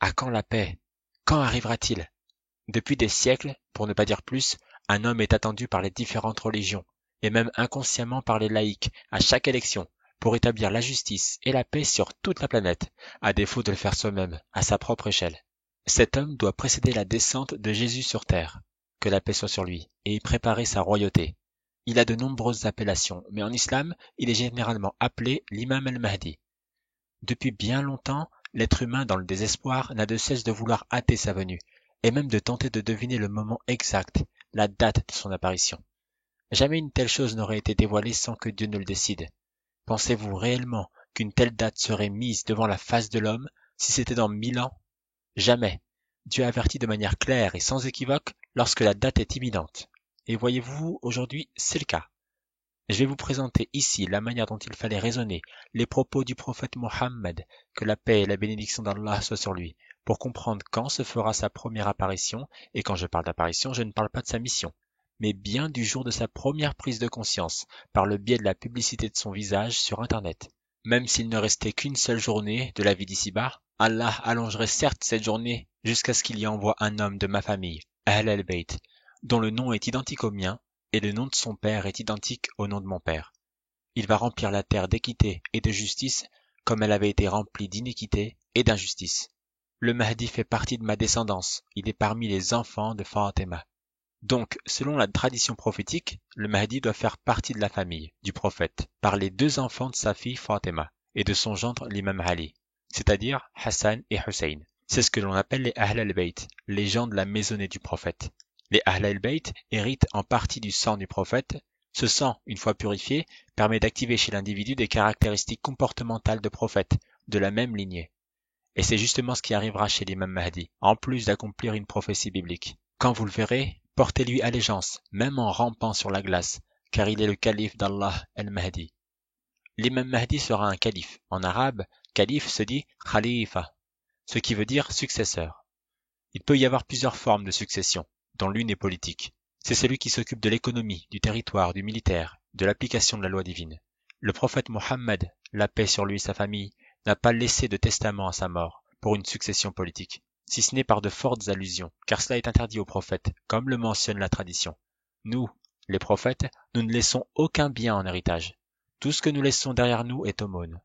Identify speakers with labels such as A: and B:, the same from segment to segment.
A: À quand la paix? Quand arrivera-t-il? Depuis des siècles, pour ne pas dire plus, un homme est attendu par les différentes religions, et même inconsciemment par les laïcs, à chaque élection, pour établir la justice et la paix sur toute la planète, à défaut de le faire soi-même, à sa propre échelle. Cet homme doit précéder la descente de Jésus sur terre, que la paix soit sur lui, et y préparer sa royauté. Il a de nombreuses appellations, mais en islam, il est généralement appelé l'imam al-Mahdi. Depuis bien longtemps, l'être humain dans le désespoir n'a de cesse de vouloir hâter sa venue, et même de tenter de deviner le moment exact, la date de son apparition. Jamais une telle chose n'aurait été dévoilée sans que Dieu ne le décide. Pensez-vous réellement qu'une telle date serait mise devant la face de l'homme si c'était dans 1000 ans? Jamais. Dieu avertit de manière claire et sans équivoque lorsque la date est imminente. Et voyez-vous, aujourd'hui, c'est le cas. Je vais vous présenter ici la manière dont il fallait raisonner les propos du prophète Mohammed, que la paix et la bénédiction d'Allah soient sur lui, pour comprendre quand se fera sa première apparition, et quand je parle d'apparition, je ne parle pas de sa mission, mais bien du jour de sa première prise de conscience, par le biais de la publicité de son visage sur Internet. Même s'il ne restait qu'une seule journée de la vie d'ici-bas, Allah allongerait certes cette journée jusqu'à ce qu'il y envoie un homme de ma famille, Ahl al-Bayt, dont le nom est identique au mien, et le nom de son père est identique au nom de mon père. Il va remplir la terre d'équité et de justice comme elle avait été remplie d'iniquité et d'injustice. Le Mahdi fait partie de ma descendance, il est parmi les enfants de Fatima. Donc, selon la tradition prophétique, le Mahdi doit faire partie de la famille du prophète par les deux enfants de sa fille Fatima et de son gendre l'imam Ali, c'est-à-dire Hassan et Hussein. C'est ce que l'on appelle les Ahl al-Bayt, les gens de la maisonnée du prophète. Les Ahl al-Bayt héritent en partie du sang du prophète. Ce sang, une fois purifié, permet d'activer chez l'individu des caractéristiques comportementales de prophète, de la même lignée. Et c'est justement ce qui arrivera chez l'imam Mahdi, en plus d'accomplir une prophétie biblique. Quand vous le verrez, portez-lui allégeance, même en rampant sur la glace, car il est le calife d'Allah al-Mahdi. L'imam Mahdi sera un calife. En arabe, calife se dit khalifa, ce qui veut dire successeur. Il peut y avoir plusieurs formes de succession, dont l'une est politique. C'est celui qui s'occupe de l'économie, du territoire, du militaire, de l'application de la loi divine. Le prophète Mohammed, la paix sur lui et sa famille, n'a pas laissé de testament à sa mort pour une succession politique, si ce n'est par de fortes allusions, car cela est interdit aux prophètes, comme le mentionne la tradition. Nous, les prophètes, nous ne laissons aucun bien en héritage. Tout ce que nous laissons derrière nous est aumône.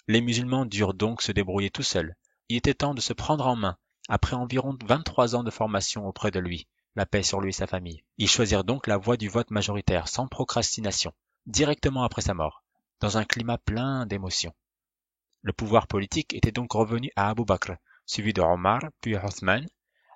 A: Les musulmans durent donc se débrouiller tout seuls. Il était temps de se prendre en main, après environ 23 ans de formation auprès de lui, la paix sur lui et sa famille. Ils choisirent donc la voie du vote majoritaire, sans procrastination, directement après sa mort, dans un climat plein d'émotions. Le pouvoir politique était donc revenu à Abu Bakr, suivi de Omar, puis Othman.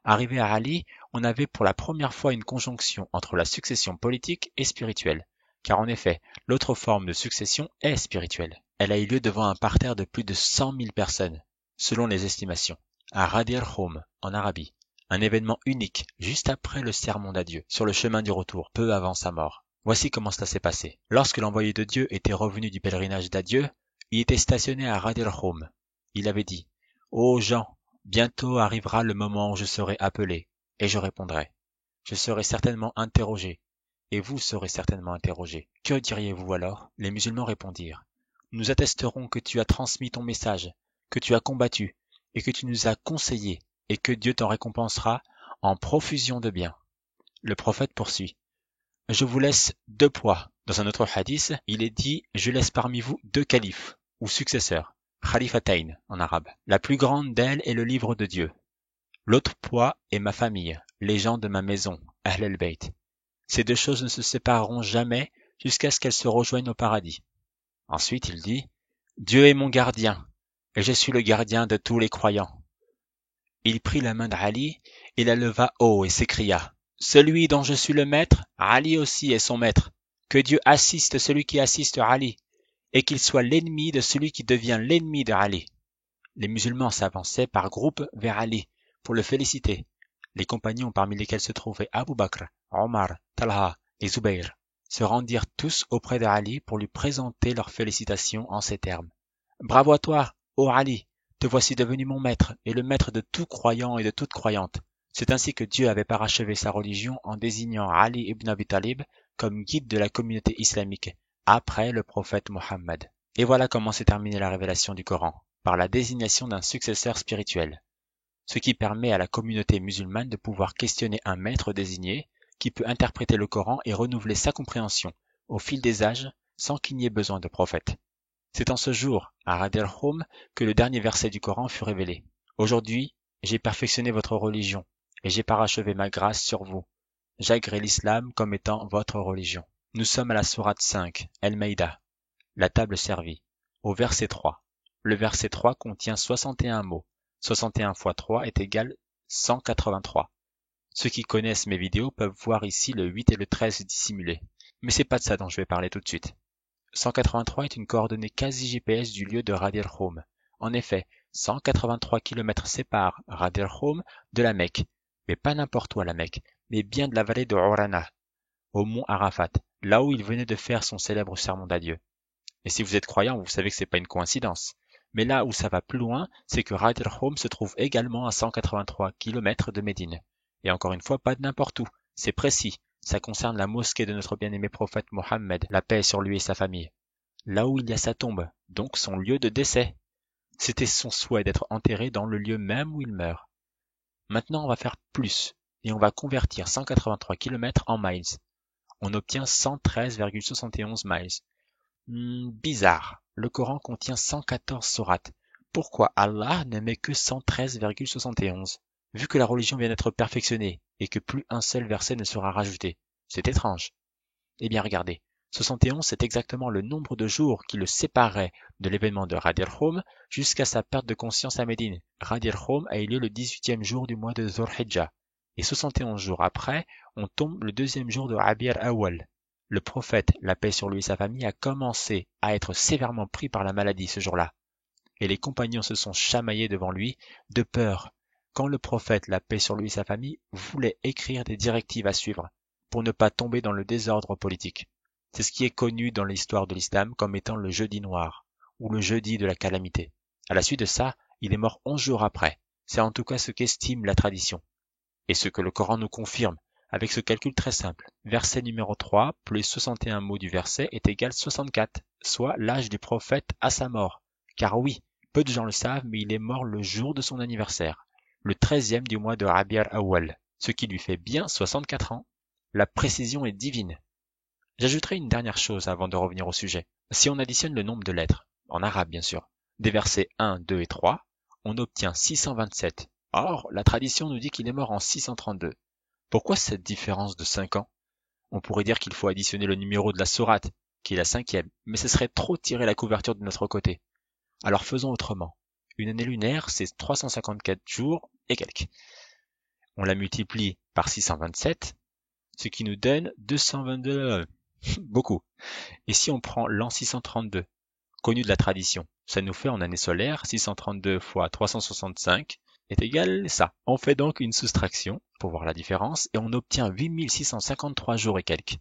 A: Arrivé à Ali, on avait pour la première fois une conjonction entre la succession politique et spirituelle, car en effet, l'autre forme de succession est spirituelle. Elle a eu lieu devant un parterre de plus de 100 000 personnes, selon les estimations, à Ghadir Khoum, en Arabie. Un événement unique, juste après le sermon d'adieu, sur le chemin du retour, peu avant sa mort. Voici comment cela s'est passé. Lorsque l'envoyé de Dieu était revenu du pèlerinage d'adieu, il était stationné à Ghadir Khoum. Il avait dit « Ô gens, bientôt arrivera le moment où je serai appelé, et je répondrai. Je serai certainement interrogé, et vous serez certainement interrogés. Que diriez-vous alors ?» Les musulmans répondirent « Nous attesterons que tu as transmis ton message, que tu as combattu, et que tu nous as conseillé, et que Dieu t'en récompensera en profusion de biens. » Le prophète poursuit « Je vous laisse 2 poids. » Dans un autre hadith, il est dit « Je laisse parmi vous 2 califes, ou successeurs, Khalifatayn en arabe. La plus grande d'elles est le livre de Dieu. L'autre poids est ma famille, les gens de ma maison, Ahl al-Bayt. Ces 2 choses ne se sépareront jamais jusqu'à ce qu'elles se rejoignent au paradis. » Ensuite il dit « Dieu est mon gardien, et je suis le gardien de tous les croyants. » Il prit la main d'Ali et la leva haut et s'écria « Celui dont je suis le maître, Ali aussi est son maître. Que Dieu assiste celui qui assiste Ali, et qu'il soit l'ennemi de celui qui devient l'ennemi de Ali. » Les musulmans s'avançaient par groupes vers Ali pour le féliciter. Les compagnons parmi lesquels se trouvaient Abu Bakr, Omar, Talha et Zubayr se rendirent tous auprès de Ali pour lui présenter leurs félicitations en ces termes. « Bravo à toi, ô Ali, te voici devenu mon maître et le maître de tout croyant et de toute croyante. » C'est ainsi que Dieu avait parachevé sa religion en désignant Ali ibn Abi Talib comme guide de la communauté islamique après le prophète Mohammed. Et voilà comment s'est terminée la révélation du Coran, par la désignation d'un successeur spirituel. ce qui permet à la communauté musulmane de pouvoir questionner un maître désigné qui peut interpréter le Coran et renouveler sa compréhension au fil des âges sans qu'il n'y ait besoin de prophète. C'est en ce jour, à Ghadir Khoum, que le dernier verset du Coran fut révélé. Aujourd'hui, j'ai perfectionné votre religion et j'ai parachevé ma grâce sur vous. J'agrée l'islam comme étant votre religion. Nous sommes à la sourate 5, Al-Maïda, la table servie, au verset 3. Le verset 3 contient 61 mots. 61 fois 3 est égal 183. Ceux qui connaissent mes vidéos peuvent voir ici le 8 et le 13 dissimulés. Mais c'est pas de ça dont je vais parler tout de suite. 183 est une coordonnée quasi GPS du lieu de Ghadir Khoum. En effet, 183 km séparent Ghadir Khoum de la Mecque, mais pas n'importe où à la Mecque, mais bien de la vallée de Urana, au mont Arafat, là où il venait de faire son célèbre sermon d'adieu. Et si vous êtes croyant, vous savez que c'est pas une coïncidence. Mais là où ça va plus loin, c'est que Ghadir Khoum se trouve également à 183 km de Médine. Et encore une fois, pas de n'importe où, c'est précis. Ça concerne la mosquée de notre bien-aimé prophète Mohammed, la paix sur lui et sa famille. Là où il y a sa tombe, donc son lieu de décès. C'était son souhait d'être enterré dans le lieu même où il meurt. Maintenant, on va faire plus, et on va convertir 183 km en miles. On obtient 113,71 miles. Bizarre, le Coran contient 114 sourates. Pourquoi Allah ne met que 113,71? Vu que la religion vient d'être perfectionnée et que plus un seul verset ne sera rajouté. C'est étrange. Eh bien regardez, 71 c'est exactement le nombre de jours qui le séparait de l'événement de Ghadir Khoum jusqu'à sa perte de conscience à Médine. Ghadir Khoum a eu lieu le 18e jour du mois de Dhul Hijjah. Et 71 jours après, on tombe le deuxième jour de Rabi' al-Awwal. Le prophète, la paix sur lui et sa famille, a commencé à être sévèrement pris par la maladie ce jour-là. Et les compagnons se sont chamaillés devant lui, de peur, quand le prophète, la paix sur lui et sa famille, voulait écrire des directives à suivre, pour ne pas tomber dans le désordre politique. C'est ce qui est connu dans l'histoire de l'islam comme étant le jeudi noir, ou le jeudi de la calamité. À la suite de ça, il est mort 11 jours après. C'est en tout cas ce qu'estime la tradition. Et ce que le Coran nous confirme, avec ce calcul très simple. Verset numéro 3 plus 61 mots du verset est égal 64, soit l'âge du prophète à sa mort. Car oui, peu de gens le savent, mais il est mort le jour de son anniversaire, le 13e du mois de Rabi' al-Awwal, ce qui lui fait bien 64 ans. La précision est divine. J'ajouterai une dernière chose avant de revenir au sujet. Si on additionne le nombre de lettres, en arabe bien sûr, des versets 1, 2 et 3, on obtient 627. Or, la tradition nous dit qu'il est mort en 632. Pourquoi cette différence de 5 ans? On pourrait dire qu'il faut additionner le numéro de la sourate, qui est la 5e, mais ce serait trop tirer la couverture de notre côté. Alors faisons autrement. Une année lunaire, c'est 354 jours et quelques. On la multiplie par 627, ce qui nous donne 222... beaucoup. Et si on prend l'an 632, connu de la tradition, ça nous fait en année solaire 632 fois 365 est égal ça. On fait donc une soustraction pour voir la différence et on obtient 8653 jours et quelques,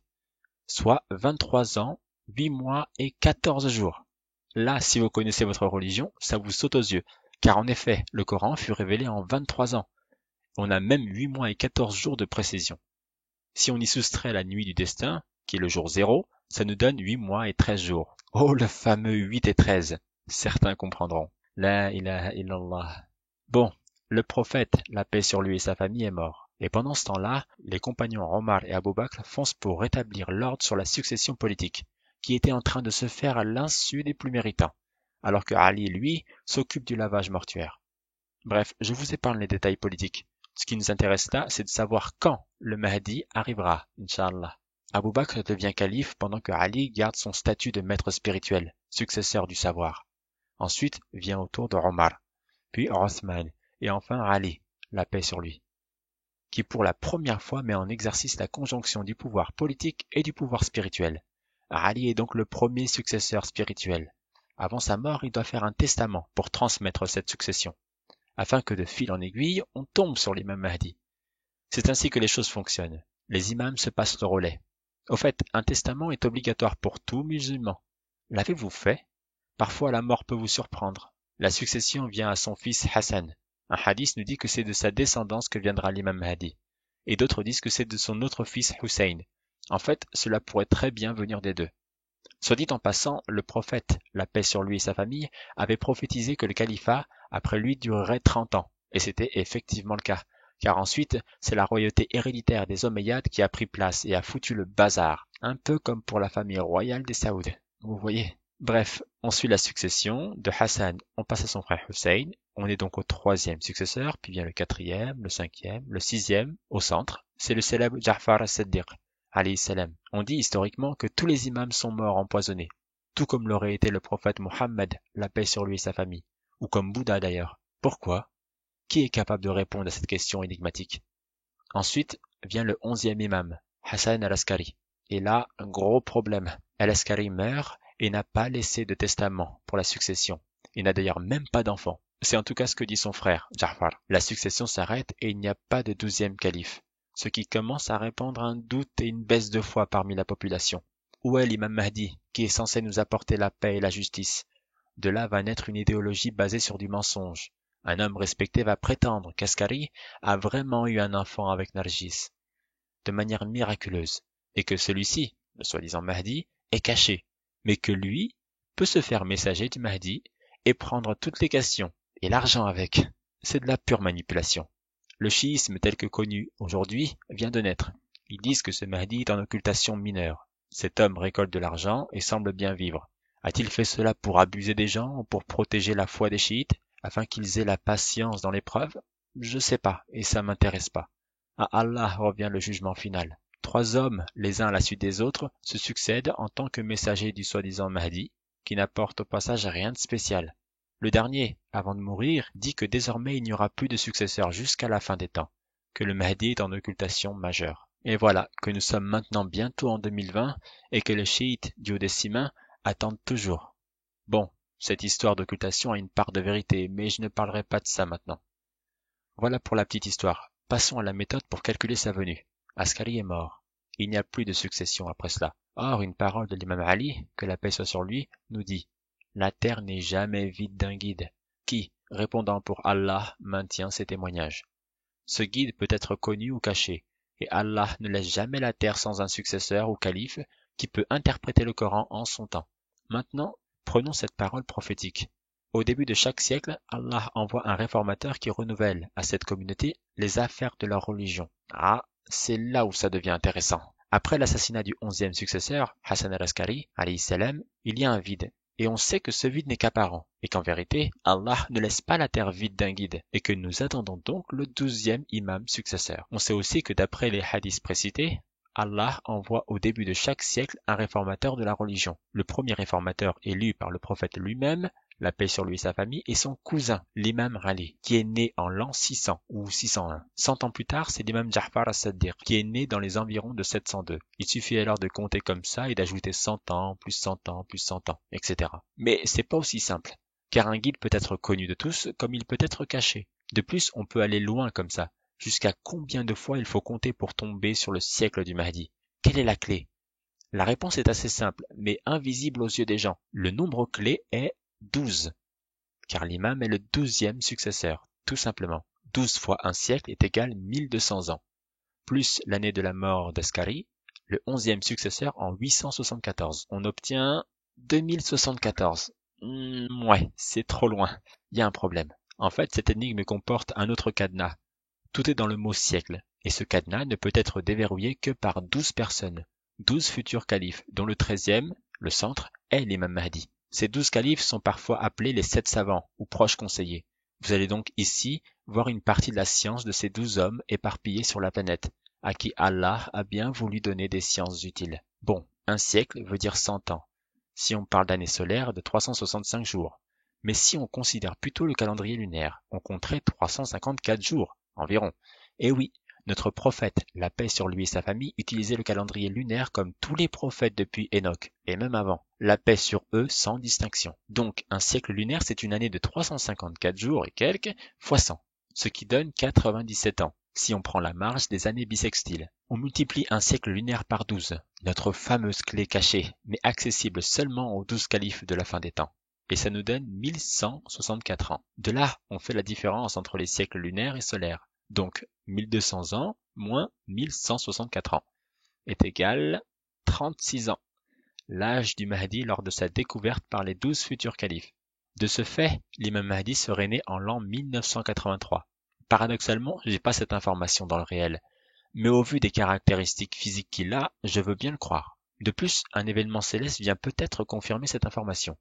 A: soit 23 ans, 8 mois et 14 jours. Là, si vous connaissez votre religion, ça vous saute aux yeux, car en effet, le Coran fut révélé en 23 ans. On a même 8 mois et 14 jours de précision. Si on y soustrait la nuit du destin, qui est le jour 0, ça nous donne 8 mois et 13 jours. Oh, le fameux 8 et 13. Certains comprendront. La ilaha illallah. Bon, le prophète, la paix sur lui et sa famille, est mort. Et pendant ce temps-là, les compagnons Omar et Abou Bakr foncent pour rétablir l'ordre sur la succession politique, qui était en train de se faire à l'insu des plus méritants, alors que Ali, lui, s'occupe du lavage mortuaire. Bref, je vous épargne les détails politiques. Ce qui nous intéresse là, c'est de savoir quand le Mahdi arrivera, Inch'Allah. Abou Bakr devient calife pendant que Ali garde son statut de maître spirituel, successeur du savoir. Ensuite vient au tour de Omar, puis Othman, et enfin Ali, la paix sur lui, qui pour la première fois met en exercice la conjonction du pouvoir politique et du pouvoir spirituel. Ali est donc le premier successeur spirituel. Avant sa mort, il doit faire un testament pour transmettre cette succession, afin que de fil en aiguille, on tombe sur l'imam Mahdi. C'est ainsi que les choses fonctionnent. Les imams se passent le relais. Au fait, un testament est obligatoire pour tout musulman. L'avez-vous fait? Parfois la mort peut vous surprendre. La succession vient à son fils Hassan. Un hadith nous dit que c'est de sa descendance que viendra l'imam Mahdi. Et d'autres disent que c'est de son autre fils Hussein. En fait, cela pourrait très bien venir des deux. Soit dit en passant, le prophète, la paix sur lui et sa famille, avait prophétisé que le califat, après lui, durerait 30 ans. Et c'était effectivement le cas. Car ensuite, c'est la royauté héréditaire des Omeyyades qui a pris place et a foutu le bazar. Un peu comme pour la famille royale des Saouds. Vous voyez? Bref, on suit la succession. De Hassan, on passe à son frère Hussein. On est donc au troisième successeur, puis vient le quatrième, le cinquième, le sixième, au centre. C'est le célèbre Ja'far as-Siddiq, alayhi salam. On dit historiquement que tous les imams sont morts empoisonnés, tout comme l'aurait été le prophète Mohammed, la paix sur lui et sa famille, ou comme Bouddha d'ailleurs. Pourquoi? Qui est capable de répondre à cette question énigmatique? Ensuite vient le 11e imam, Hassan al-Askari. Et là, un gros problème. Al-Askari meurt et n'a pas laissé de testament pour la succession. Il n'a d'ailleurs même pas d'enfant. C'est en tout cas ce que dit son frère, Ja'far. La succession s'arrête et il n'y a pas de 12e calife, ce qui commence à répandre un doute et une baisse de foi parmi la population. Où est l'imam Mahdi, qui est censé nous apporter la paix et la justice? De là va naître une idéologie basée sur du mensonge. Un homme respecté va prétendre qu'Askari a vraiment eu un enfant avec Nargis, de manière miraculeuse, et que celui-ci, le soi-disant Mahdi, est caché, mais que lui peut se faire messager du Mahdi et prendre toutes les questions, et l'argent avec. C'est de la pure manipulation. Le chiisme tel que connu aujourd'hui vient de naître. Ils disent que ce Mahdi est en occultation mineure. Cet homme récolte de l'argent et semble bien vivre. A-t-il fait cela pour abuser des gens ou pour protéger la foi des chiites, afin qu'ils aient la patience dans l'épreuve? Je sais pas, et ça m'intéresse pas. À Allah revient le jugement final. 3 hommes, les uns à la suite des autres, se succèdent en tant que messagers du soi-disant Mahdi, qui n'apporte au passage rien de spécial. Le dernier, avant de mourir, dit que désormais il n'y aura plus de successeur jusqu'à la fin des temps, que le Mahdi est en occultation majeure. Et voilà que nous sommes maintenant bientôt en 2020 et que les chiites duodécimains attendent toujours. Bon, cette histoire d'occultation a une part de vérité, mais je ne parlerai pas de ça maintenant. Voilà pour la petite histoire. Passons à la méthode pour calculer sa venue. Askari est mort. Il n'y a plus de succession après cela. Or, une parole de l'imam Ali, que la paix soit sur lui, nous dit « La terre n'est jamais vide d'un guide, qui, répondant pour Allah, maintient ses témoignages. Ce guide peut être connu ou caché, et Allah ne laisse jamais la terre sans un successeur ou calife qui peut interpréter le Coran en son temps. Maintenant, prenons cette parole prophétique. Au début de chaque siècle, Allah envoie un réformateur qui renouvelle à cette communauté les affaires de leur religion. Ah, c'est là où ça devient intéressant. Après l'assassinat du 11e successeur, Hassan al-Askari, alayhi salam, il y a un vide. Et on sait que ce vide n'est qu'apparent, et qu'en vérité, Allah ne laisse pas la terre vide d'un guide, et que nous attendons donc le 12e imam successeur. On sait aussi que d'après les hadiths précités, Allah envoie au début de chaque siècle un réformateur de la religion. Le premier réformateur élu par le prophète lui-même, la paix sur lui et sa famille, et son cousin, l'imam Ali, qui est né en l'an 600 ou 601. 100 ans plus tard, c'est l'imam Ja'far as-Siddiq, qui est né dans les environs de 702. Il suffit alors de compter comme ça et d'ajouter 100 ans, plus 100 ans, plus 100 ans, etc. Mais c'est pas aussi simple, car un guide peut être connu de tous comme il peut être caché. De plus, on peut aller loin comme ça. Jusqu'à combien de fois il faut compter pour tomber sur le siècle du Mahdi? Quelle est la clé? La réponse est assez simple, mais invisible aux yeux des gens. Le nombre clé est 12, car l'imam est le 12e successeur, tout simplement. 12 fois un siècle est égal 1200 ans, plus l'année de la mort d'Askari, le 11e successeur en 874. On obtient 2074. Ouais, c'est trop loin. Il y a un problème. En fait, cette énigme comporte un autre cadenas. Tout est dans le mot siècle, et ce cadenas ne peut être déverrouillé que par 12 personnes, 12 futurs califes, dont le 13e, le centre, est l'imam Mahdi. Ces 12 califes sont parfois appelés les 7 savants ou proches conseillers. Vous allez donc ici voir une partie de la science de ces 12 hommes éparpillés sur la planète, à qui Allah a bien voulu donner des sciences utiles. Bon, un siècle veut dire 100 ans, si on parle d'année solaire de 365 jours. Mais si on considère plutôt le calendrier lunaire, on compterait 354 jours environ. Et oui, notre prophète, la paix sur lui et sa famille, utilisait le calendrier lunaire comme tous les prophètes depuis Enoch, et même avant. La paix sur eux sans distinction. Donc, un siècle lunaire, c'est une année de 354 jours et quelques, fois 100, ce qui donne 97 ans, si on prend la marge des années bissextiles. On multiplie un siècle lunaire par 12, notre fameuse clé cachée, mais accessible seulement aux 12 califes de la fin des temps. Et ça nous donne 1164 ans. De là, on fait la différence entre les siècles lunaires et solaires. Donc, 1200 ans moins 1164 ans est égal 36 ans, l'âge du Mahdi lors de sa découverte par les 12 futurs califes. De ce fait, l'imam Mahdi serait né en l'an 1983, Paradoxalement, j'ai pas cette information dans le réel, mais au vu des caractéristiques physiques qu'il a, je veux bien le croire. De plus, un événement céleste vient peut-être confirmer cette information.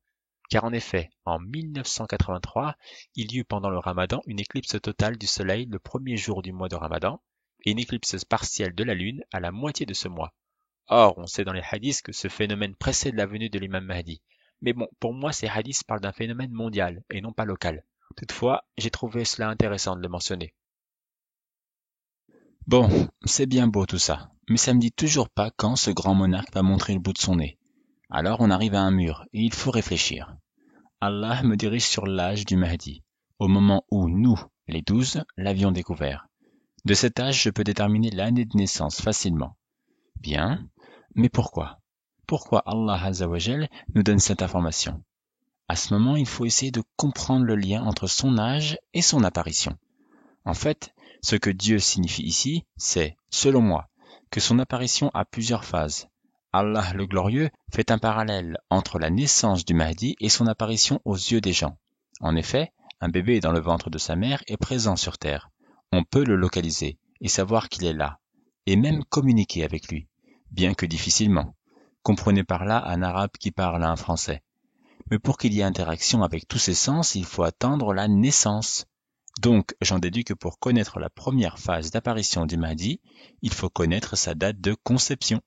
A: Car en effet, en 1983, il y eut pendant le Ramadan une éclipse totale du soleil le premier jour du mois de Ramadan et une éclipse partielle de la lune à la moitié de ce mois. Or, on sait dans les hadiths que ce phénomène précède la venue de l'imam Mahdi. Mais bon, pour moi, ces hadiths parlent d'un phénomène mondial et non pas local. Toutefois, j'ai trouvé cela intéressant de le mentionner.
B: Bon, c'est bien beau tout ça, mais ça me dit toujours pas quand ce grand monarque va montrer le bout de son nez. Alors on arrive à un mur, et il faut réfléchir. Allah me dirige sur l'âge du Mahdi, au moment où nous, les 12, l'avions découvert. De cet âge, je peux déterminer l'année de naissance facilement. Bien, mais pourquoi? Pourquoi Allah Azzawajal nous donne cette information? À ce moment, il faut essayer de comprendre le lien entre son âge et son apparition. En fait, ce que Dieu signifie ici, c'est, selon moi, que son apparition a plusieurs phases. Allah le Glorieux fait un parallèle entre la naissance du Mahdi et son apparition aux yeux des gens. En effet, un bébé dans le ventre de sa mère est présent sur terre. On peut le localiser et savoir qu'il est là, et même communiquer avec lui, bien que difficilement. Comprenez par là un arabe qui parle à un français. Mais pour qu'il y ait interaction avec tous ces sens, il faut attendre la naissance. Donc, j'en déduis que pour connaître la première phase d'apparition du Mahdi, il faut connaître sa date de conception.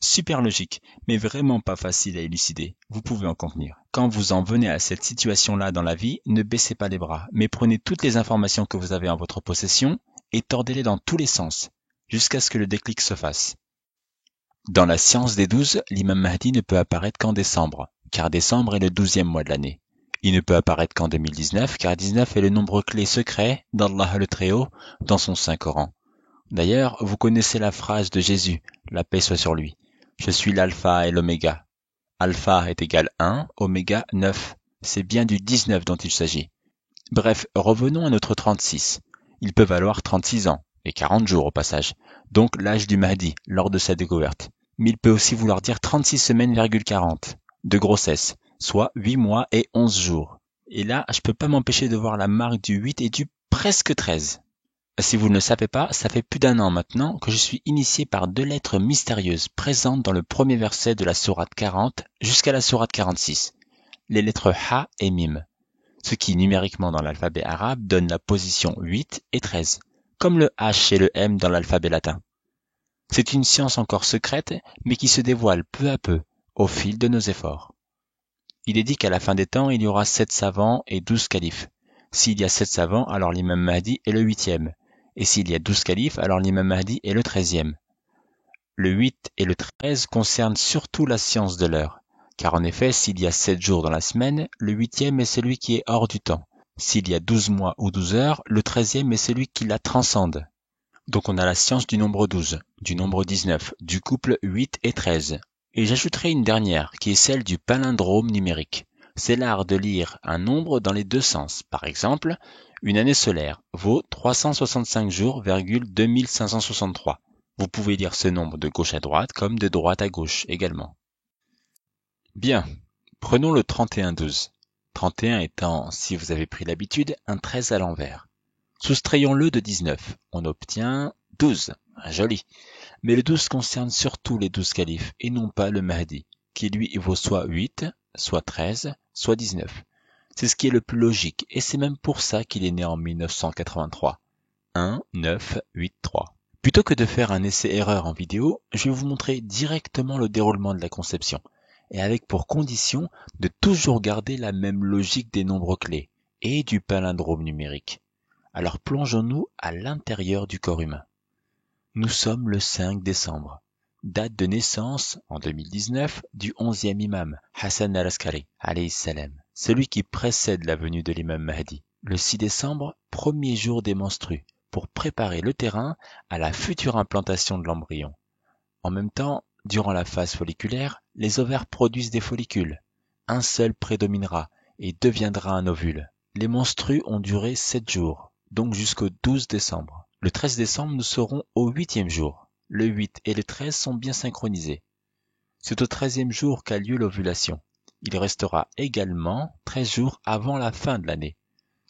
B: Super logique, mais vraiment pas facile à élucider. Vous pouvez en convenir. Quand vous en venez à cette situation-là dans la vie, ne baissez pas les bras, mais prenez toutes les informations que vous avez en votre possession et tordez-les dans tous les sens, jusqu'à ce que le déclic se fasse. Dans la science des 12, l'imam Mahdi ne peut apparaître qu'en décembre, car décembre est le 12e mois de l'année. Il ne peut apparaître qu'en 2019, car 19 est le nombre clé secret d'Allah le Très-Haut dans son Saint-Coran. D'ailleurs, vous connaissez la phrase de Jésus, la paix soit sur lui. Je suis l'alpha et l'oméga. Alpha est égal 1, oméga 9. C'est bien du 19 dont il s'agit. Bref, revenons à notre 36. Il peut valoir 36 ans, et 40 jours au passage, donc l'âge du Mahdi lors de sa découverte. Mais il peut aussi vouloir dire 36 semaines,40 de grossesse, soit 8 mois et 11 jours. Et là, je peux pas m'empêcher de voir la marque du 8 et du presque 13. Si vous ne le savez pas, ça fait plus d'1 an maintenant que je suis initié par 2 lettres mystérieuses présentes dans le premier verset de la sourate 40 jusqu'à la sourate 46, les lettres Ha et Mim, ce qui numériquement dans l'alphabet arabe donne la position 8 et 13, comme le H et le M dans l'alphabet latin. C'est une science encore secrète, mais qui se dévoile peu à peu, au fil de nos efforts. Il est dit qu'à la fin des temps, il y aura 7 savants et 12 califes. S'il y a 7 savants, alors l'imam Mahdi est le 8e. Et s'il y a 12 califes, alors l'imam Mahdi est le 13e. Le 8 et le 13 concernent surtout la science de l'heure. Car en effet, s'il y a 7 jours dans la semaine, le 8e est celui qui est hors du temps. S'il y a 12 mois ou 12 heures, le 13e est celui qui la transcende. Donc on a la science du nombre 12, du nombre 19, du couple 8 et 13. Et j'ajouterai une dernière, qui est celle du palindrome numérique. C'est l'art de lire un nombre dans les deux sens. Par exemple, une année solaire vaut 365 jours,2563. Vous pouvez lire ce nombre de gauche à droite comme de droite à gauche également. Bien, prenons le 31-12. 31 étant, si vous avez pris l'habitude, un 13 à l'envers. Soustrayons-le de 19. On obtient 12. Joli. Mais le 12 concerne surtout les 12 califes et non pas le Mahdi, qui lui vaut soit 8, soit 13, soit 19. C'est ce qui est le plus logique, et c'est même pour ça qu'il est né en 1983. 1, 9, 8, 3. Plutôt que de faire un essai-erreur en vidéo, je vais vous montrer directement le déroulement de la conception, et avec pour condition de toujours garder la même logique des nombres clés, et du palindrome numérique. Alors plongeons-nous à l'intérieur du corps humain. Nous sommes le 5 décembre. Date de naissance, en 2019, du 11e imam, Hassan al-Askari, alayhi salam, celui qui précède la venue de l'imam Mahdi. Le 6 décembre, premier jour des menstrues, pour préparer le terrain à la future implantation de l'embryon. En même temps, durant la phase folliculaire, les ovaires produisent des follicules. Un seul prédominera et deviendra un ovule. Les menstrues ont duré 7 jours, donc jusqu'au 12 décembre. Le 13 décembre, nous serons au 8e jour. Le 8 et le 13 sont bien synchronisés. C'est au 13e jour qu'a lieu l'ovulation. Il restera également 13 jours avant la fin de l'année.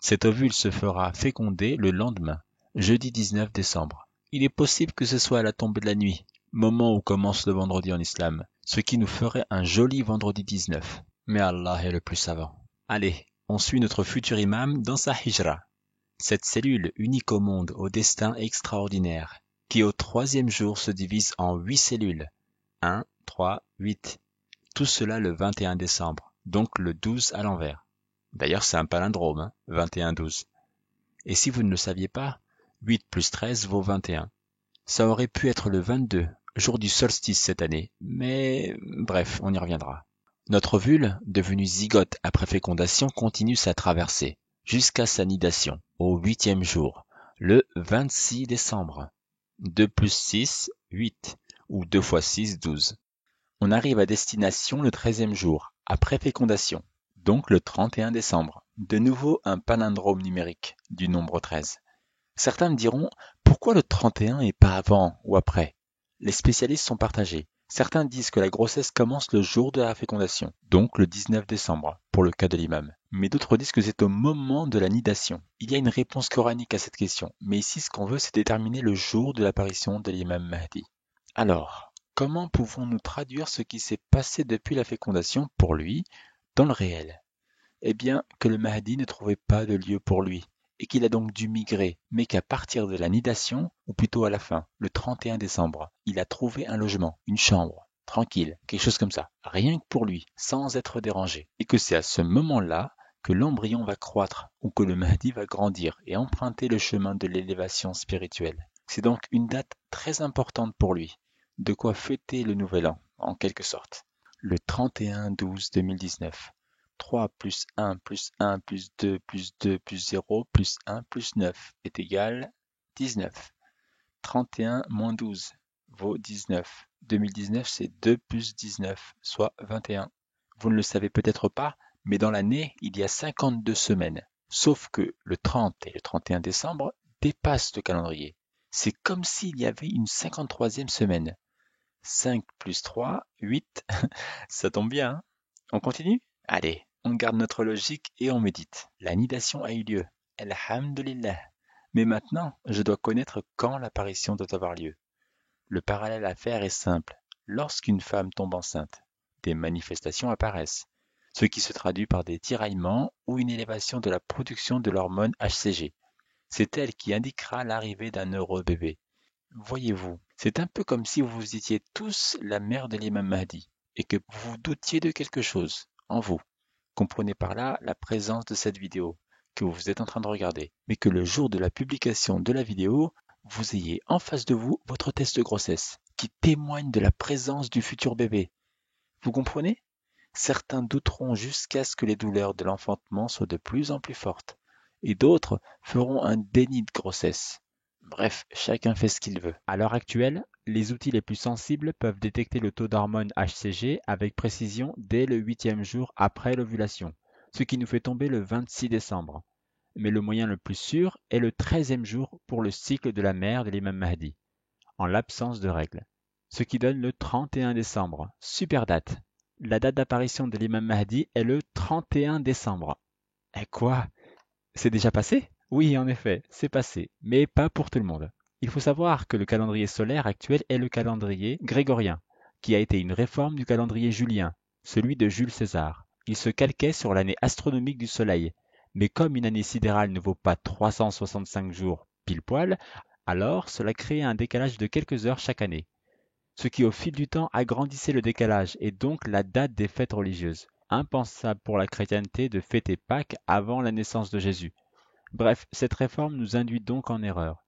B: Cet ovule se fera féconder le lendemain, jeudi 19 décembre. Il est possible que ce soit à la tombée de la nuit, moment où commence le vendredi en islam, ce qui nous ferait un joli vendredi 19. Mais Allah est le plus savant. Allez, on suit notre futur imam dans sa hijra. Cette cellule unique au monde, au destin extraordinaire, qui au 3e jour se divise en 8 cellules. 1, 3, 8. Tout cela le 21 décembre, donc le 12 à l'envers. D'ailleurs, c'est un palindrome, 21-12. Et si vous ne le saviez pas, 8 plus 13 vaut 21. Ça aurait pu être le 22, jour du solstice cette année, mais bref, on y reviendra. Notre ovule, devenu zygote après fécondation, continue sa traversée, jusqu'à sa nidation, au 8e jour, le 26 décembre. 2 plus 6, 8, ou 2 fois 6, 12. On arrive à destination le 13e jour, après fécondation, donc le 31 décembre. De nouveau un palindrome numérique du nombre 13. Certains me diront, pourquoi le 31 et pas avant ou après? Les spécialistes sont partagés. Certains disent que la grossesse commence le jour de la fécondation, donc le 19 décembre, pour le cas de l'imam. Mais d'autres disent que c'est au moment de la nidation. Il y a une réponse coranique à cette question, mais ici ce qu'on veut c'est déterminer le jour de l'apparition de l'imam Mahdi. Alors, comment pouvons-nous traduire ce qui s'est passé depuis la fécondation pour lui dans le réel? Eh bien, que le Mahdi ne trouvait pas de lieu pour lui, et qu'il a donc dû migrer, mais qu'à partir de la nidation, ou plutôt à la fin, le 31 décembre, il a trouvé un logement, une chambre, tranquille, quelque chose comme ça, rien que pour lui, sans être dérangé. Et que c'est à ce moment-là que l'embryon va croître, ou que le Mahdi va grandir et emprunter le chemin de l'élévation spirituelle. C'est donc une date très importante pour lui, de quoi fêter le nouvel an, en quelque sorte. Le 31-12-2019. 3 plus 1 plus 1 plus 2 plus 2 plus 0 plus 1 plus 9 est égal 19. 31 moins 12 vaut 19. 2019, c'est 2 plus 19, soit 21. Vous ne le savez peut-être pas, mais dans l'année, il y a 52 semaines. Sauf que le 30 et le 31 décembre dépassent le calendrier. C'est comme s'il y avait une 53e semaine. 5 plus 3, 8. Ça tombe bien, hein? On continue? Allez, on garde notre logique et on médite. La nidation a eu lieu. Alhamdulillah. Mais maintenant, je dois connaître quand l'apparition doit avoir lieu. Le parallèle à faire est simple. Lorsqu'une femme tombe enceinte, des manifestations apparaissent, ce qui se traduit par des tiraillements ou une élévation de la production de l'hormone HCG. C'est elle qui indiquera l'arrivée d'un heureux bébé. Voyez-vous, c'est un peu comme si vous étiez tous la mère de l'imam Mahdi et que vous doutiez de quelque chose en vous. Comprenez par là la présence de cette vidéo que vous êtes en train de regarder, mais que le jour de la publication de la vidéo, vous ayez en face de vous votre test de grossesse qui témoigne de la présence du futur bébé. Vous comprenez? Certains douteront jusqu'à ce que les douleurs de l'enfantement soient de plus en plus fortes, et d'autres feront un déni de grossesse. Bref, chacun fait ce qu'il veut.
A: À l'heure actuelle, les outils les plus sensibles peuvent détecter le taux d'hormone HCG avec précision dès le 8e jour après l'ovulation, ce qui nous fait tomber le 26 décembre. Mais le moyen le plus sûr est le 13e jour pour le cycle de la mère de l'imam Mahdi, en l'absence de règles, ce qui donne le 31 décembre. Super date! La date d'apparition de l'imam Mahdi est le 31 décembre. Et quoi? C'est déjà passé? Oui, en effet, c'est passé, mais pas pour tout le monde. Il faut savoir que le calendrier solaire actuel est le calendrier grégorien, qui a été une réforme du calendrier julien, celui de Jules César. Il se calquait sur l'année astronomique du Soleil, mais comme une année sidérale ne vaut pas 365 jours pile poil, alors cela créait un décalage de quelques heures chaque année, ce qui au fil du temps agrandissait le décalage et donc la date des fêtes religieuses. Impensable pour la chrétienté de fêter Pâques avant la naissance de Jésus. Bref, cette réforme nous induit donc en erreur.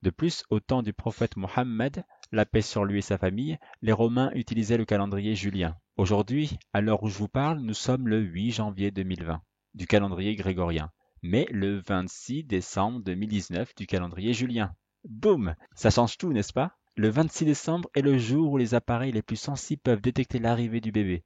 A: De plus, au temps du prophète Mohammed, la paix sur lui et sa famille, les Romains utilisaient le calendrier julien. Aujourd'hui, à l'heure où je vous parle, nous sommes le 8 janvier 2020 du calendrier grégorien, mais le 26 décembre 2019 du calendrier julien. Boum! Ça change tout, n'est-ce pas? Le 26 décembre est le jour où les appareils les plus sensibles peuvent détecter l'arrivée du bébé.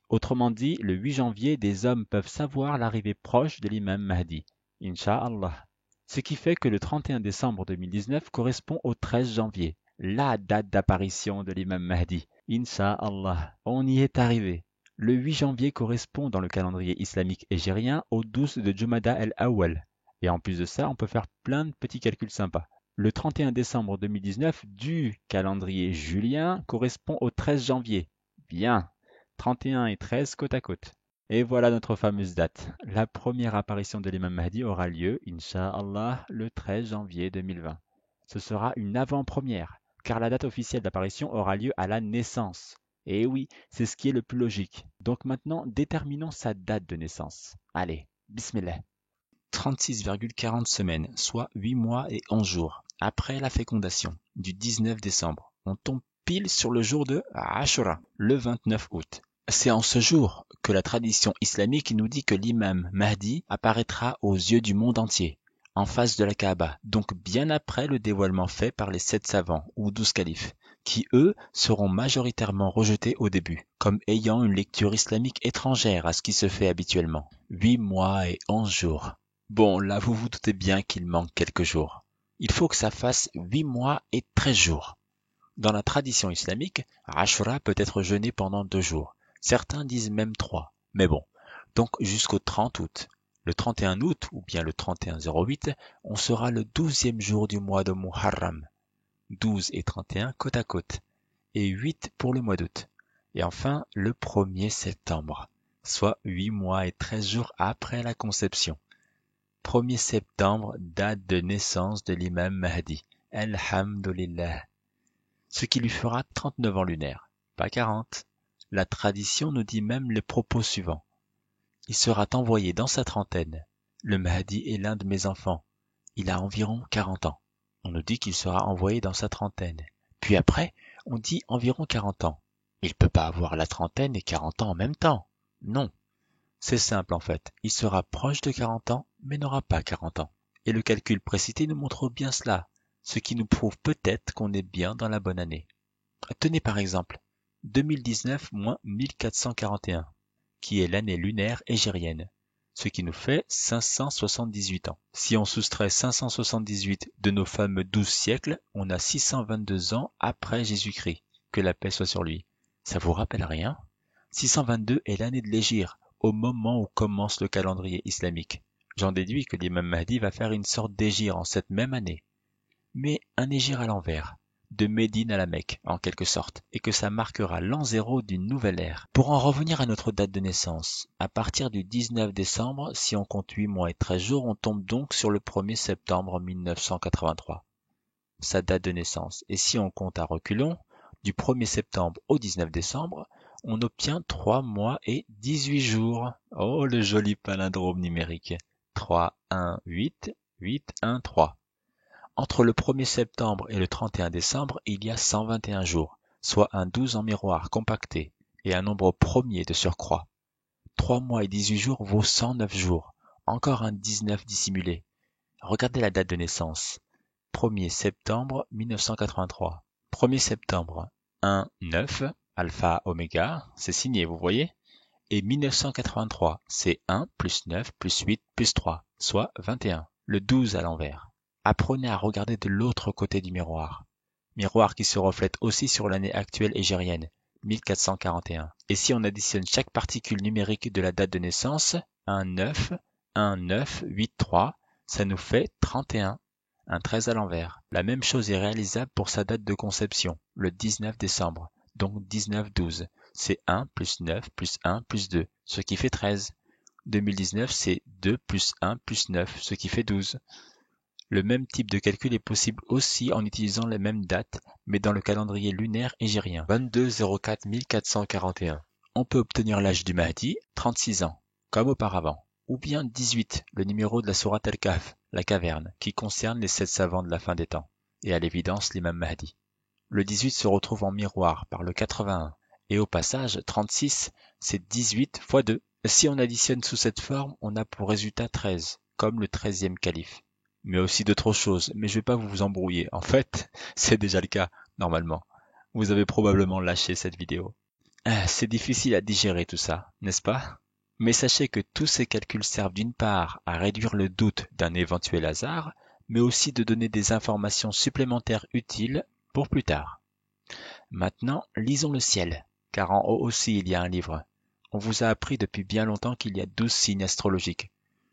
A: Autrement dit, le 8 janvier, des hommes peuvent savoir l'arrivée proche de l'imam Mahdi. Inch'Allah. Ce qui fait que le 31 décembre 2019 correspond au 13 janvier, la date d'apparition de l'imam Mahdi. Inch'Allah, on y est arrivé. Le 8 janvier correspond dans le calendrier islamique égérien au 12 de Jumada el-Awwal. Et en plus de ça, on peut faire plein de petits calculs sympas.
B: Le 31 décembre 2019 du calendrier julien correspond au 13 janvier. Bien, 31 et 13 côte à côte. Et voilà notre fameuse date. La première apparition de l'imam Mahdi aura lieu, Inch'Allah, le 13 janvier 2020. Ce sera une avant-première, car la date officielle d'apparition aura lieu à la naissance. Et oui, c'est ce qui est le plus logique. Donc maintenant, déterminons sa date de naissance. Allez, bismillah. 36,40 semaines, soit 8 mois et 11 jours, après la fécondation du 19 décembre. On tombe pile sur le jour de Ashura, le 29 août. C'est en ce jour que la tradition islamique nous dit que l'imam Mahdi apparaîtra aux yeux du monde entier, en face de la Kaaba, donc bien après le dévoilement fait par les 7 savants ou 12 califes, qui eux seront majoritairement rejetés au début, comme ayant une lecture islamique étrangère à ce qui se fait habituellement. 8 mois et 11 jours. Bon, là vous vous doutez bien qu'il manque quelques jours. Il faut que ça fasse 8 mois et 13 jours. Dans la tradition islamique, Ashura peut être jeûné pendant 2 jours. Certains disent même 3. Mais bon, donc jusqu'au 30 août. Le 31 août, ou bien le 31-08, on sera le 12e jour du mois de Muharram. 12 et 31 côte à côte. Et 8 pour le mois d'août. Et enfin, le 1er septembre, soit 8 mois et 13 jours après la conception. 1er septembre, date de naissance de l'imam Mahdi. Alhamdulillah. Ce qui lui fera 39 ans lunaires, pas 40. La tradition nous dit même les propos suivants. Il sera envoyé dans sa trentaine. Le Mahdi est l'un de mes enfants. Il a environ 40 ans. On nous dit qu'il sera envoyé dans sa trentaine. Puis après, on dit environ 40 ans. Il ne peut pas avoir la trentaine et 40 ans en même temps. Non. C'est simple en fait. Il sera proche de 40 ans, mais n'aura pas 40 ans. Et le calcul précité nous montre bien cela, ce qui nous prouve peut-être qu'on est bien dans la bonne année. Tenez par exemple, 2019 moins 1441, qui est l'année lunaire égérienne, ce qui nous fait 578 ans. Si on soustrait 578 de nos fameux 12 siècles, on a 622 ans après Jésus-Christ, que la paix soit sur lui. Ça vous rappelle rien? 622 est l'année de l'Hégire, au moment où commence le calendrier islamique. J'en déduis que l'imam Mahdi va faire une sorte d'hégire en cette même année. Mais un hégire à l'envers, de Médine à la Mecque, en quelque sorte, et que ça marquera l'an zéro d'une nouvelle ère. Pour en revenir à notre date de naissance, à partir du 19 décembre, si on compte 8 mois et 13 jours, on tombe donc sur le 1er septembre 1983. Sa date de naissance. Et si on compte à reculons, du 1er septembre au 19 décembre, on obtient 3 mois et 18 jours. Oh, le joli palindrome numérique. 3, 1, 8, 8, 1, 3. Entre le 1er septembre et le 31 décembre, il y a 121 jours, soit un 12 en miroir compacté, et un nombre premier de surcroît. 3 mois et 18 jours vaut 109 jours, encore un 19 dissimulé. Regardez la date de naissance. 1er septembre 1983. 1er septembre 1, 9, alpha, oméga, c'est signé, vous voyez? Et 1983, c'est 1 plus 9 plus 8 plus 3, soit 21, le 12 à l'envers. Apprenez à regarder de l'autre côté du miroir. Miroir qui se reflète aussi sur l'année actuelle égérienne, 1441. Et si on additionne chaque particule numérique de la date de naissance, 1, 9, 1, 9, 8, 3, ça nous fait 31, un 13 à l'envers. La même chose est réalisable pour sa date de conception, le 19 décembre, donc 19-12. C'est 1 plus 9 plus 1 plus 2, ce qui fait 13. 2019, c'est 2 plus 1 plus 9, ce qui fait 12. Le même type de calcul est possible aussi en utilisant les mêmes dates, mais dans le calendrier lunaire égérien. 22-04-1441. On peut obtenir l'âge du Mahdi, 36 ans, comme auparavant. Ou bien 18, le numéro de la sourate Al-Kahf, la caverne, qui concerne les 7 savants de la fin des temps, et à l'évidence l'imam Mahdi. Le 18 se retrouve en miroir par le 81, et au passage, 36, c'est 18 fois 2. Si on additionne sous cette forme, on a pour résultat 13, comme le 13e calife. Mais aussi d'autres choses, mais je vais pas vous embrouiller. En fait, c'est déjà le cas, normalement. Vous avez probablement lâché cette vidéo. C'est difficile à digérer tout ça, n'est-ce pas? Mais sachez que tous ces calculs servent d'une part à réduire le doute d'un éventuel hasard, mais aussi de donner des informations supplémentaires utiles pour plus tard. Maintenant, lisons le ciel, car en haut aussi il y a un livre. On vous a appris depuis bien longtemps qu'il y a 12 signes astrologiques.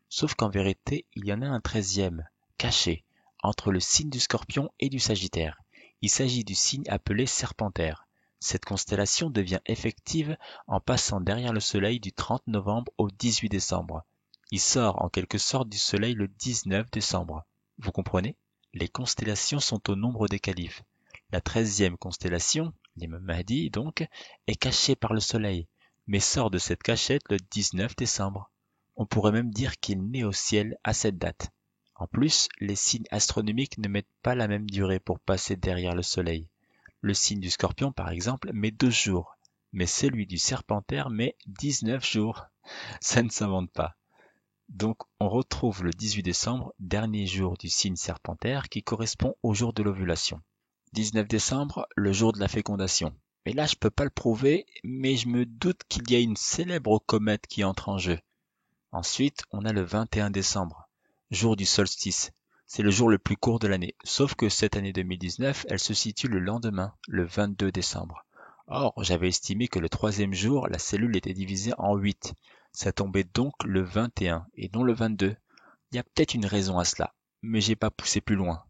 B: Sauf qu'en vérité, il y en a un 13e, caché,
A: entre le signe du Scorpion et du Sagittaire. Il s'agit du signe appelé Serpentaire. Cette constellation devient effective en passant derrière le Soleil du 30 novembre au 18 décembre. Il sort en quelque sorte du Soleil le 19 décembre. Vous comprenez? Les constellations sont au nombre des califes. La 13e constellation, l'Imam Mahdi donc, est cachée par le Soleil, mais sort de cette cachette le 19 décembre. On pourrait même dire qu'il naît au ciel à cette date. En plus, les signes astronomiques ne mettent pas la même durée pour passer derrière le Soleil. Le signe du Scorpion, par exemple, met 12 jours, mais celui du Serpentaire met 19 jours. Ça ne s'invente pas. Donc, on retrouve le 18 décembre, dernier jour du signe Serpentaire, qui correspond au jour de l'ovulation. 19 décembre, le jour de la fécondation. Mais là, je peux pas le prouver, mais je me doute qu'il y a une célèbre comète qui entre en jeu. Ensuite, on a le 21 décembre, jour du solstice. C'est le jour le plus court de l'année, sauf que cette année 2019, elle se situe le lendemain, le 22 décembre. Or, j'avais estimé que le troisième jour, la cellule était divisée en 8. Ça tombait donc le 21 et non le 22. Il y a peut-être une raison à cela, mais j'ai pas poussé plus loin.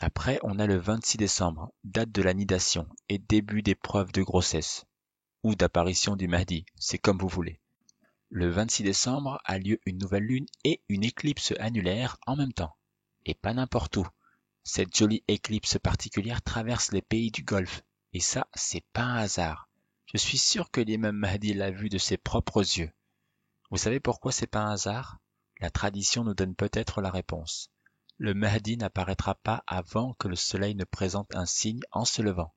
A: Après, on a le 26 décembre, date de la nidation et début des preuves de grossesse, ou d'apparition du Mahdi, c'est comme vous voulez. Le 26 décembre a lieu une nouvelle lune et une éclipse annulaire en même temps. Et pas n'importe où. Cette jolie éclipse particulière traverse les pays du Golfe. Et ça, c'est pas un hasard. Je suis sûr que l'imam Mahdi l'a vu de ses propres yeux. Vous savez pourquoi c'est pas un hasard? La tradition nous donne peut-être la réponse. Le Mahdi n'apparaîtra pas avant que le soleil ne présente un signe en se levant.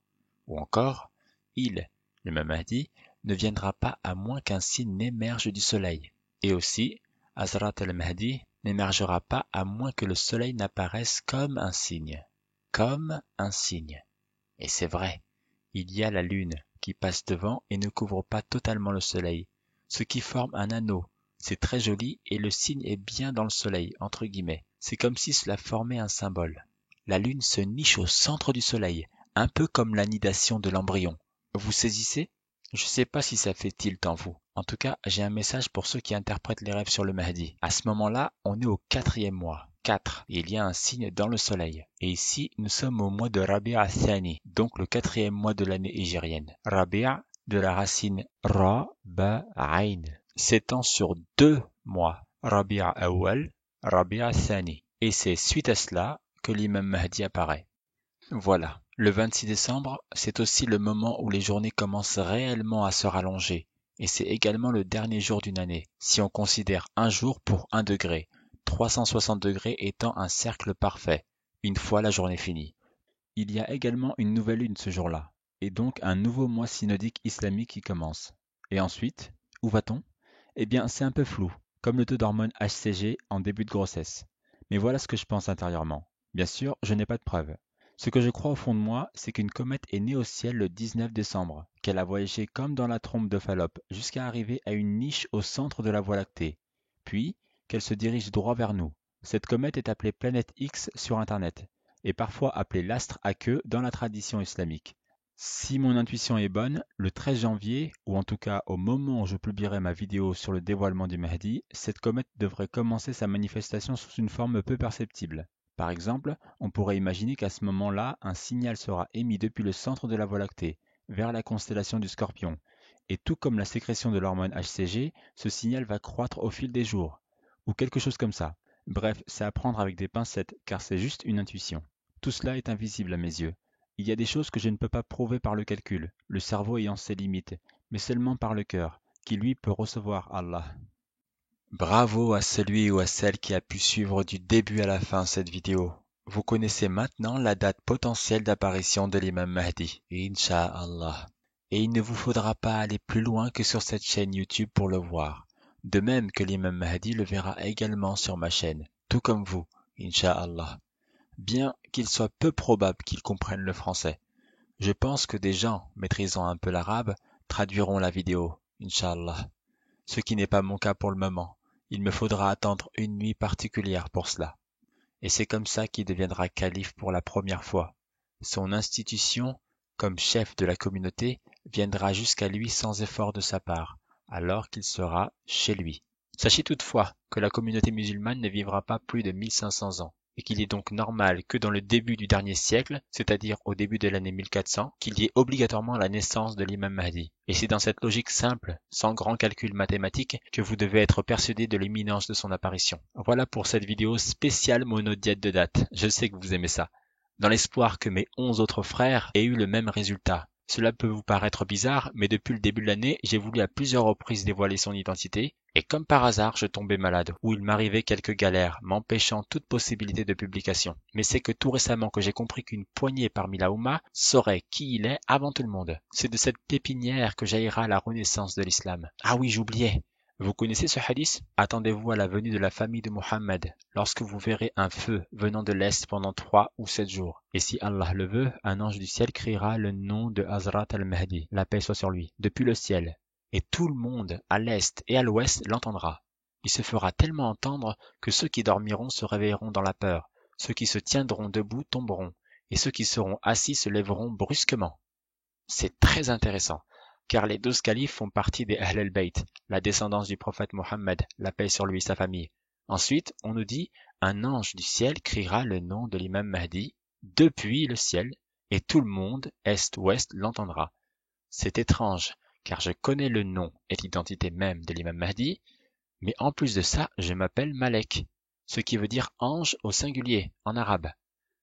A: Ou encore, le Mahdi, ne viendra pas à moins qu'un signe n'émerge du soleil. Et aussi, Hazrat al-Mahdi n'émergera pas à moins que le soleil n'apparaisse comme un signe. Comme un signe. Et c'est vrai, il y a la lune qui passe devant et ne couvre pas totalement le soleil, ce qui forme un anneau. C'est très joli et le signe est bien dans le soleil, entre guillemets. C'est comme si cela formait un symbole. La lune se niche au centre du soleil, un peu comme la nidation de l'embryon. Vous saisissez? Je sais pas si ça fait tilt en vous. En tout cas, j'ai un message pour ceux qui interprètent les rêves sur le Mahdi. À ce moment-là, on est au 4e mois. 4. Et il y a un signe dans le soleil. Et ici, nous sommes au mois de Rabi'a Thani, donc le 4e mois de l'année hégérienne. Rabi'a, de la racine Ra-Ba-Ain, s'étend sur 2 mois. Rabi'a Awwal, Rabi'a Thani. Et c'est suite à cela que l'imam Mahdi apparaît. Voilà. Le 26 décembre, c'est aussi le moment où les journées commencent réellement à se rallonger, et c'est également le dernier jour d'une année, si on considère un jour pour 1 degré, 360 degrés étant un cercle parfait, une fois la journée finie. Il y a également une nouvelle lune ce jour-là, et donc un nouveau mois synodique islamique qui commence. Et ensuite, où va-t-on? Eh bien, c'est un peu flou, comme le taux d'hormone HCG en début de grossesse. Mais voilà ce que je pense intérieurement. Bien sûr, je n'ai pas de preuves. Ce que je crois au fond de moi, c'est qu'une comète est née au ciel le 19 décembre, qu'elle a voyagé comme dans la trompe de Fallope jusqu'à arriver à une niche au centre de la Voie lactée, puis qu'elle se dirige droit vers nous. Cette comète est appelée Planète X sur Internet, et parfois appelée l'astre à queue dans la tradition islamique. Si mon intuition est bonne, le 13 janvier, ou en tout cas au moment où je publierai ma vidéo sur le dévoilement du Mahdi, cette comète devrait commencer sa manifestation sous une forme peu perceptible. Par exemple, on pourrait imaginer qu'à ce moment-là, un signal sera émis depuis le centre de la Voie lactée, vers la constellation du Scorpion. Et tout comme la sécrétion de l'hormone HCG, ce signal va croître au fil des jours. Ou quelque chose comme ça. Bref, c'est à prendre avec des pincettes, car c'est juste une intuition. Tout cela est invisible à mes yeux. Il y a des choses que je ne peux pas prouver par le calcul, le cerveau ayant ses limites, mais seulement par le cœur, qui lui peut recevoir Allah. Bravo à celui ou à celle qui a pu suivre du début à la fin cette vidéo. Vous connaissez maintenant la date potentielle d'apparition de l'imam Mahdi, Inch'Allah. Et il ne vous faudra pas aller plus loin que sur cette chaîne YouTube pour le voir. De même que l'imam Mahdi le verra également sur ma chaîne, tout comme vous, Inch'Allah. Bien qu'il soit peu probable qu'il comprenne le français. Je pense que des gens maîtrisant un peu l'arabe traduiront la vidéo, Inch'Allah. Ce qui n'est pas mon cas pour le moment. Il me faudra attendre une nuit particulière pour cela. Et c'est comme ça qu'il deviendra calife pour la première fois. Son institution, comme chef de la communauté, viendra jusqu'à lui sans effort de sa part, alors qu'il sera chez lui. Sachez toutefois que la communauté musulmane ne vivra pas plus de 1500 ans. et qu'il est donc normal que dans le début du dernier siècle, c'est-à-dire au début de l'année 1400, qu'il y ait obligatoirement la naissance de l'imam Mahdi. Et c'est dans cette logique simple, sans grand calcul mathématique, que vous devez être persuadé de l'imminence de son apparition. Voilà pour cette vidéo spéciale monodiète de date. Je sais que vous aimez ça. Dans l'espoir que mes 11 autres frères aient eu le même résultat. Cela peut vous paraître bizarre, mais depuis le début de l'année, j'ai voulu à plusieurs reprises dévoiler son identité, et comme par hasard, je tombais malade, ou il m'arrivait quelques galères, m'empêchant toute possibilité de publication. Mais c'est que tout récemment que j'ai compris qu'une poignée parmi la Oumma saurait qui il est avant tout le monde. C'est de cette pépinière que jaillira la renaissance de l'islam. Ah oui, j'oubliais. Vous connaissez ce hadith? Attendez-vous à la venue de la famille de Mohammed, lorsque vous verrez un feu venant de l'Est pendant 3 ou 7 jours. Et si Allah le veut, un ange du ciel criera le nom de Hazrat al-Mahdi, la paix soit sur lui, depuis le ciel. Et tout le monde, à l'Est et à l'Ouest, l'entendra. Il se fera tellement entendre que ceux qui dormiront se réveilleront dans la peur, ceux qui se tiendront debout tomberont, et ceux qui seront assis se lèveront brusquement. C'est très intéressant, car les 12 califes font partie des Ahl al-Bayt, la descendance du prophète Mohammed, la paix sur lui et sa famille. Ensuite, on nous dit, un ange du ciel criera le nom de l'imam Mahdi depuis le ciel, et tout le monde, est-ouest, l'entendra. C'est étrange, car je connais le nom et l'identité même de l'imam Mahdi, mais en plus de ça, je m'appelle Malek, ce qui veut dire ange au singulier, en arabe.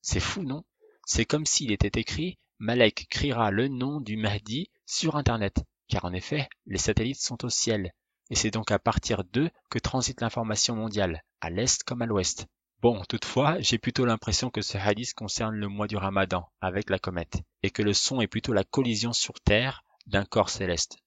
A: C'est fou, non? C'est comme s'il était écrit Malek criera le nom du Mahdi sur Internet, car en effet, les satellites sont au ciel, et c'est donc à partir d'eux que transite l'information mondiale, à l'est comme à l'ouest. Bon, toutefois, j'ai plutôt l'impression que ce hadith concerne le mois du Ramadan, avec la comète, et que le son est plutôt la collision sur Terre d'un corps céleste.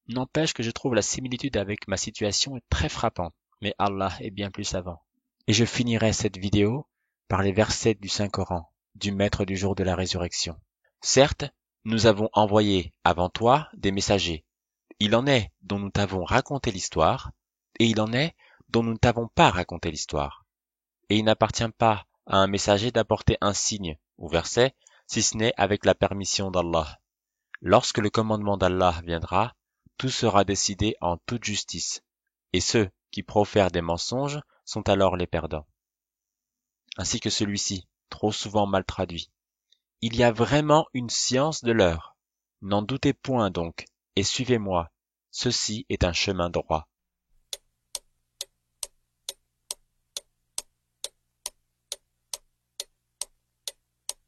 A: N'empêche que je trouve la similitude avec ma situation très frappante, mais Allah est bien plus savant. Et je finirai cette vidéo par les versets du Saint-Coran, du Maître du jour de la résurrection. Certes, nous avons envoyé avant toi des messagers. Il en est dont nous t'avons raconté l'histoire, et il en est dont nous ne t'avons pas raconté l'histoire. Et il n'appartient pas à un messager d'apporter un signe ou verset, si ce n'est avec la permission d'Allah. Lorsque le commandement d'Allah viendra, tout sera décidé en toute justice, et ceux qui profèrent des mensonges sont alors les perdants. Ainsi que celui-ci, trop souvent mal traduit. Il y a vraiment une science de l'heure. N'en doutez point donc, et suivez-moi. Ceci est un chemin droit.